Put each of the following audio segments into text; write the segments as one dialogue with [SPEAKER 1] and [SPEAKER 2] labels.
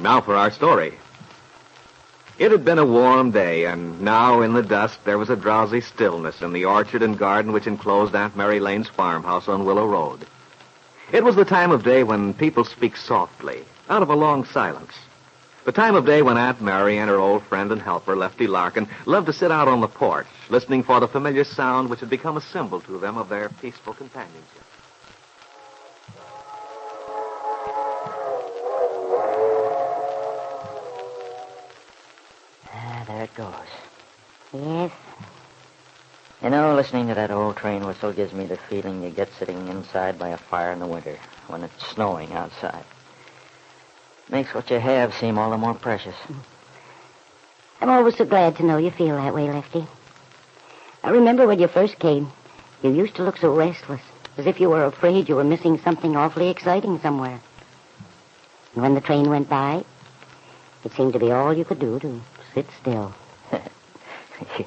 [SPEAKER 1] Now for our story. It had been a warm day, and now in the dusk there was a drowsy stillness in the orchard and garden which enclosed Aunt Mary Lane's farmhouse on Willow Road. It was the time of day when people speak softly, out of a long silence. The time of day when Aunt Mary and her old friend and helper, Lefty Larkin, loved to sit out on the porch, listening for the familiar sound which had become a symbol to them of their peaceful companionship.
[SPEAKER 2] There it goes.
[SPEAKER 3] Yes?
[SPEAKER 2] You know, listening to that old train whistle gives me the feeling you get sitting inside by a fire in the winter when it's snowing outside. Makes what you have seem all the more precious.
[SPEAKER 3] I'm always so glad to know you feel that way, Lefty. I remember when you first came, you used to look so restless, as if you were afraid you were missing something awfully exciting somewhere. And when the train went by, it seemed to be all you could do to sit still.
[SPEAKER 2] Yeah.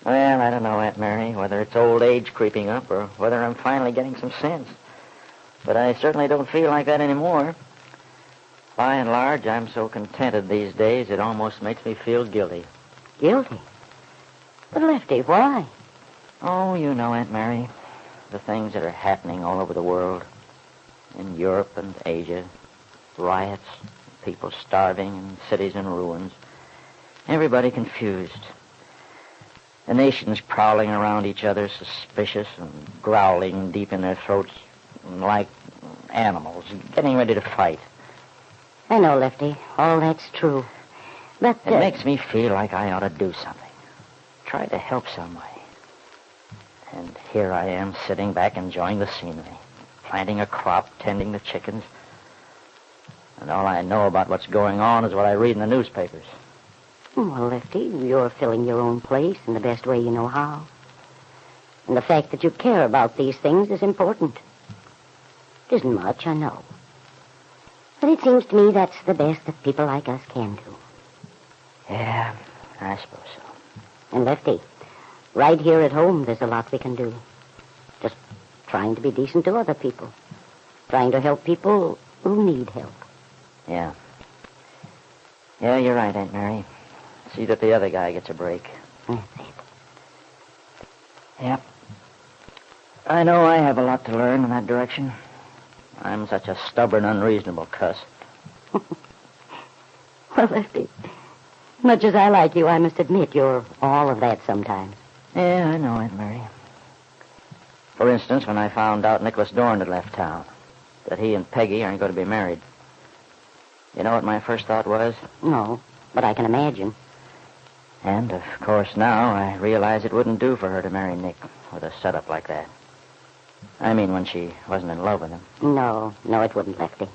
[SPEAKER 2] Well, I don't know, Aunt Mary, whether it's old age creeping up or whether I'm finally getting some sense. But I certainly don't feel like that anymore. By and large, I'm so contented these days, it almost makes me feel guilty.
[SPEAKER 3] Guilty? But, Lefty, why?
[SPEAKER 2] Oh, you know, Aunt Mary, the things that are happening all over the world. In Europe and Asia, riots, people starving, and cities in ruins. Everybody confused. The nations prowling around each other, suspicious and growling deep in their throats like animals, getting ready to fight.
[SPEAKER 3] I know, Lefty. All that's true. But...
[SPEAKER 2] It makes me feel like I ought to do something. Try to help some way. And here I am sitting back enjoying the scenery, planting a crop, tending the chickens. And all I know about what's going on is what I read in the newspapers.
[SPEAKER 3] Well, Lefty, you're filling your own place in the best way you know how. And the fact that you care about these things is important. It isn't much, I know. But it seems to me that's the best that people like us can do.
[SPEAKER 2] Yeah, I suppose so.
[SPEAKER 3] And, Lefty, right here at home, there's a lot we can do. Just trying to be decent to other people. Trying to help people who need help.
[SPEAKER 2] Yeah. Yeah, you're right, Aunt Mary. See that the other guy gets a break.
[SPEAKER 3] That's it.
[SPEAKER 2] Yep. I know I have a lot to learn in that direction. I'm such a stubborn, unreasonable cuss.
[SPEAKER 3] Well, Lefty, much as I like you, I must admit you're all of that sometimes.
[SPEAKER 2] Yeah, I know, Aunt Mary. For instance, when I found out Nicholas Dorn had left town, that he and Peggy aren't going to be married. You know what my first thought was?
[SPEAKER 3] No, but I can imagine.
[SPEAKER 2] And, of course, now I realize it wouldn't do for her to marry Nick with a setup like that. I mean, when she wasn't in love with him.
[SPEAKER 3] No, it wouldn't, Lefty.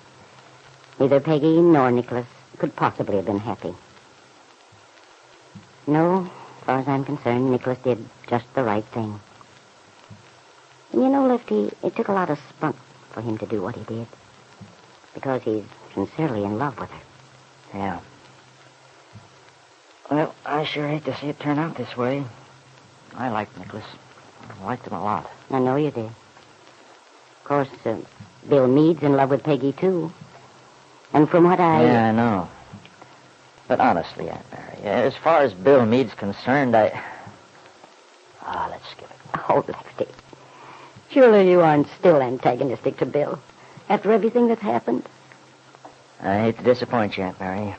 [SPEAKER 3] Neither Peggy nor Nicholas could possibly have been happy. No, as far as I'm concerned, Nicholas did just the right thing. And you know, Lefty, it took a lot of spunk for him to do what he did. Because he's sincerely in love with her.
[SPEAKER 2] Yeah. Well, I sure hate to see it turn out this way. I liked Nicholas. I liked him a lot.
[SPEAKER 3] I know you did. Of course, Bill Meade's in love with Peggy, too. And from what I...
[SPEAKER 2] Yeah, I know. But honestly, Aunt Mary, as far as Bill Meade's concerned, let's skip it.
[SPEAKER 3] Oh, Lefty. Surely you aren't still antagonistic to Bill after everything that's happened?
[SPEAKER 2] I hate to disappoint you, Aunt Mary.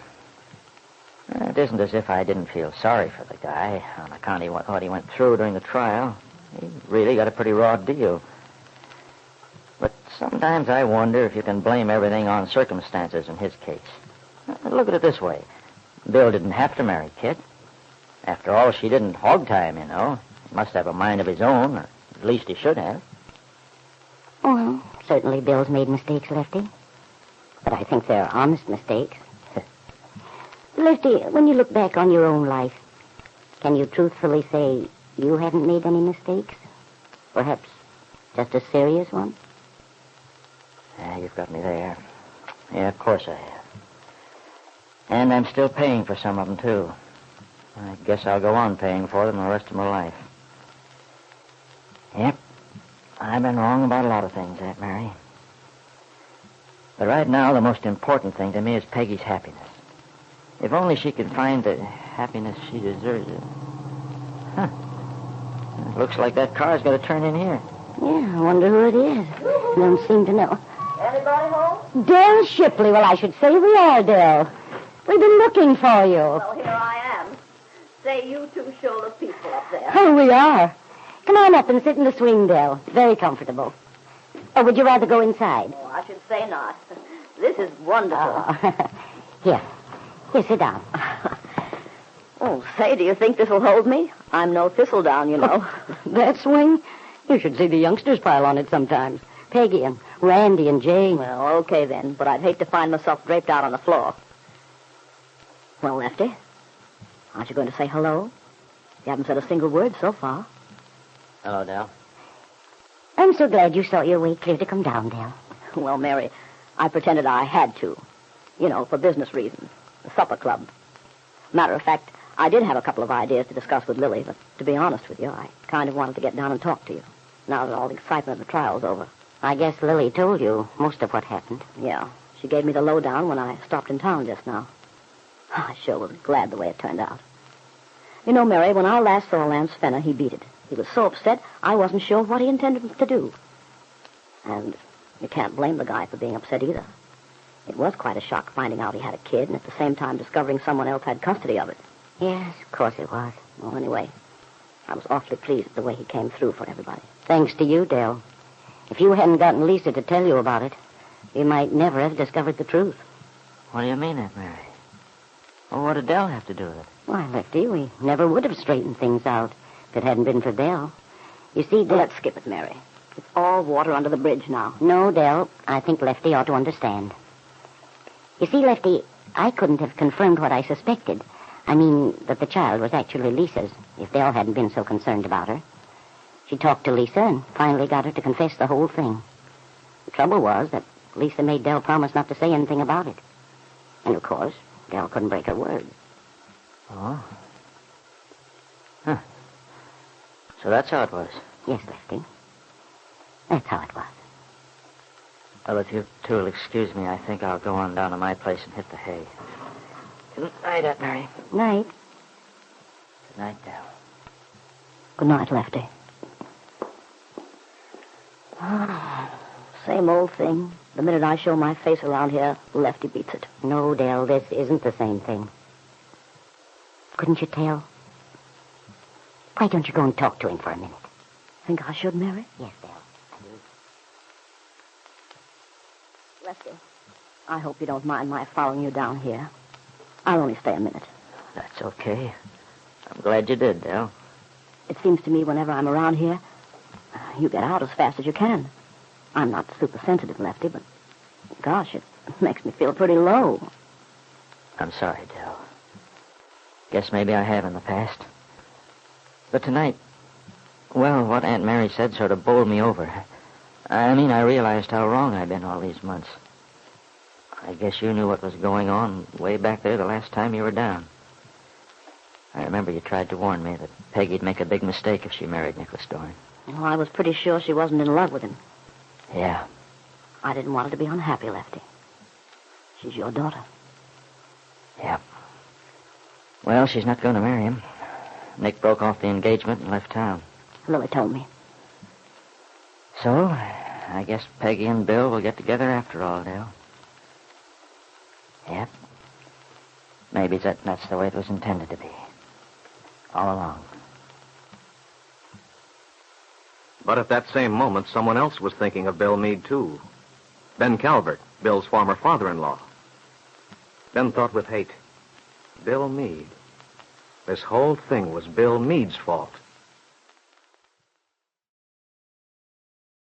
[SPEAKER 2] It isn't as if I didn't feel sorry for the guy on account of what he went through during the trial. He really got a pretty raw deal. But sometimes I wonder if you can blame everything on circumstances in his case. Look at it this way. Bill didn't have to marry Kit. After all, she didn't hog-tie him, you know. He must have a mind of his own, or at least he should have.
[SPEAKER 3] Well, certainly Bill's made mistakes, Lefty. But I think they're honest mistakes. Lefty, when you look back on your own life, can you truthfully say you haven't made any mistakes? Perhaps just a serious one?
[SPEAKER 2] Yeah, you've got me there. Yeah, of course I have. And I'm still paying for some of them, too. I guess I'll go on paying for them the rest of my life. Yep. I've been wrong about a lot of things, Aunt Mary. But right now, the most important thing to me is Peggy's happiness. If only she could find the happiness she deserves. Huh. It looks like that car's got to turn in here.
[SPEAKER 3] Yeah, I wonder who it is. Don't seem to know.
[SPEAKER 4] Anybody home?
[SPEAKER 3] Dell Shipley. Well, I should say we are, Dell. We've been looking for you.
[SPEAKER 4] Well, here I am. Say, you two show the people up there.
[SPEAKER 3] Oh, we are. Come on up and sit in the swing, Dell. Very comfortable. Or would you rather go inside?
[SPEAKER 4] Oh, I should say not. This is wonderful.
[SPEAKER 3] Here, sit down.
[SPEAKER 4] Oh, say, do you think this will hold me? I'm no thistledown, you know.
[SPEAKER 3] That swing? You should see the youngsters pile on it sometimes. Peggy and Randy and Jane.
[SPEAKER 4] Well, okay then, but I'd hate to find myself draped out on the floor. Well, Lefty, aren't you going to say hello? You haven't said a single word so far.
[SPEAKER 2] Hello, Dell.
[SPEAKER 3] I'm so glad you saw your way clear to come down, Dell.
[SPEAKER 4] Well, Mary, I pretended I had to. You know, for business reasons. The supper club. Matter of fact, I did have a couple of ideas to discuss with Lily, but to be honest with you, I kind of wanted to get down and talk to you, now that all the excitement of the trial's over.
[SPEAKER 3] I guess Lily told you most of what happened.
[SPEAKER 4] Yeah, she gave me the lowdown when I stopped in town just now. I sure was glad the way it turned out. You know, Mary, when I last saw Lance Fenner, he beat it. He was so upset, I wasn't sure what he intended to do. And you can't blame the guy for being upset either. It was quite a shock finding out he had a kid and at the same time discovering someone else had custody of it.
[SPEAKER 3] Yes, of course it was.
[SPEAKER 4] Well, anyway, I was awfully pleased at the way he came through for everybody.
[SPEAKER 3] Thanks to you, Dell. If you hadn't gotten Lisa to tell you about it, you might never have discovered the truth.
[SPEAKER 2] What do you mean, Aunt Mary? Well, what did Dell have to do with it?
[SPEAKER 3] Why, Lefty, we never would have straightened things out if it hadn't been for Dell. You see,
[SPEAKER 4] Well, let's skip it, Mary. It's all water under the bridge now.
[SPEAKER 3] No, Dell, I think Lefty ought to understand. You see, Lefty, I couldn't have confirmed what I suspected. I mean, that the child was actually Lisa's, if Dell hadn't been so concerned about her. She talked to Lisa and finally got her to confess the whole thing. The trouble was that Lisa made Dell promise not to say anything about it. And, of course, Dell couldn't break her word.
[SPEAKER 2] Oh. Huh. So that's how it was.
[SPEAKER 3] Yes, Lefty. That's how it was.
[SPEAKER 2] Well, if you two will excuse me, I think I'll go on down to my place and hit the hay. Good night, Aunt Mary.
[SPEAKER 3] Night.
[SPEAKER 2] Good night, Dell.
[SPEAKER 4] Good night, Lefty. Same old thing. The minute I show my face around here, Lefty beats it.
[SPEAKER 3] No, Dell, this isn't the same thing. Couldn't you tell? Why don't you go and talk to him for a minute?
[SPEAKER 4] Think I should, Mary?
[SPEAKER 3] Yes, Dell. I do.
[SPEAKER 4] Lefty, I hope you don't mind my following you down here. I'll only stay a minute.
[SPEAKER 2] That's okay. I'm glad you did, Dell.
[SPEAKER 4] It seems to me whenever I'm around here, you get out as fast as you can. I'm not super sensitive, Lefty, but gosh, it makes me feel pretty low.
[SPEAKER 2] I'm sorry, Dell. Guess maybe I have in the past. But tonight, well, what Aunt Mary said sort of bowled me over. I mean, I realized how wrong I've been all these months. I guess you knew what was going on way back there the last time you were down. I remember you tried to warn me that Peggy'd make a big mistake if she married Nicholas Dorn.
[SPEAKER 4] Well, I was pretty sure she wasn't in love with him.
[SPEAKER 2] Yeah.
[SPEAKER 4] I didn't want her to be unhappy, Lefty. She's your daughter.
[SPEAKER 2] Yeah. Well, she's not going to marry him. Nick broke off the engagement and left town.
[SPEAKER 4] Lily told me.
[SPEAKER 2] So, I guess Peggy and Bill will get together after all, Dale. Yep. Maybe that's the way it was intended to be. All along.
[SPEAKER 1] But at that same moment, someone else was thinking of Bill Meade, too. Ben Calvert, Bill's former father-in-law. Ben thought with hate. Bill Meade. This whole thing was Bill Meade's fault.